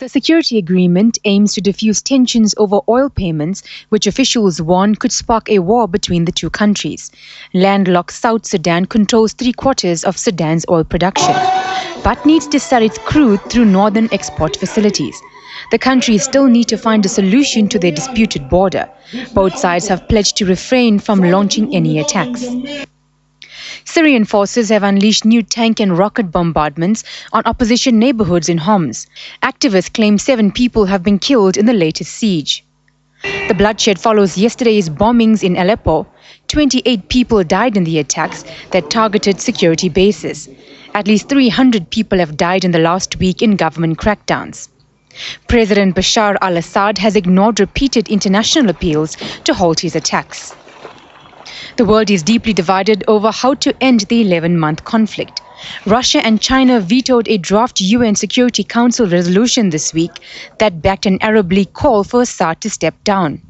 The security agreement aims to diffuse tensions over oil payments, which officials warn could spark a war between the two countries. Landlocked South Sudan controls 3/4 of Sudan's oil production, but needs to sell its crude through northern export facilities. The countries still need to find a solution to their disputed border. Both sides have pledged to refrain from launching any attacks. Syrian forces have unleashed new tank and rocket bombardments on opposition neighborhoods in Homs. Activists claim 7 people have been killed in the latest siege. The bloodshed follows yesterday's bombings in Aleppo. 28 people died in the attacks that targeted security bases. At least 300 people have died in the last week in government crackdowns. President Bashar al-Assad has ignored repeated international appeals to halt his attacks. The world is deeply divided over how to end the 11-month conflict. Russia and China vetoed a draft UN Security Council resolution this week that backed an Arab League call for Assad to step down.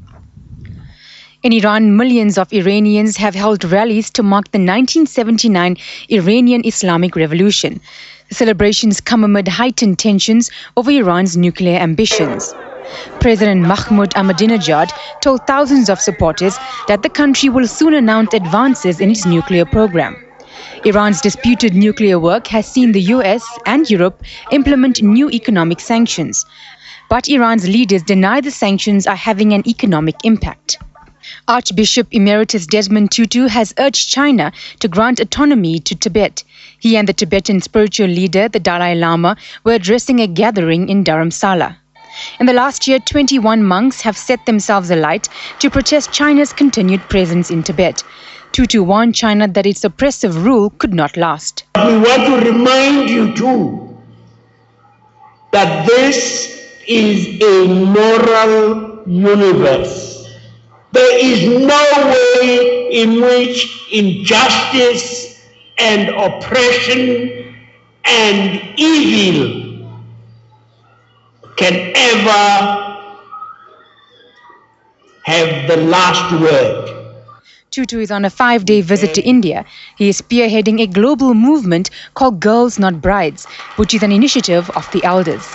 In Iran, millions of Iranians have held rallies to mark the 1979 Iranian Islamic Revolution. The celebrations come amid heightened tensions over Iran's nuclear ambitions. President Mahmoud Ahmadinejad told thousands of supporters that the country will soon announce advances in its nuclear program. Iran's disputed nuclear work has seen the US and Europe implement new economic sanctions. But Iran's leaders deny the sanctions are having an economic impact. Archbishop Emeritus Desmond Tutu has urged China to grant autonomy to Tibet. He and the Tibetan spiritual leader, the Dalai Lama, were addressing a gathering in Dharamsala. In the last year, 21 monks have set themselves alight to protest China's continued presence in Tibet. Tutu warned China that its oppressive rule could not last. We want to remind you too that this is a moral universe. There is no way in which injustice and oppression and evil can ever have the last word. Tutu is on a 5-day visit to India. He is spearheading a global movement called Girls Not Brides, which is an initiative of the elders.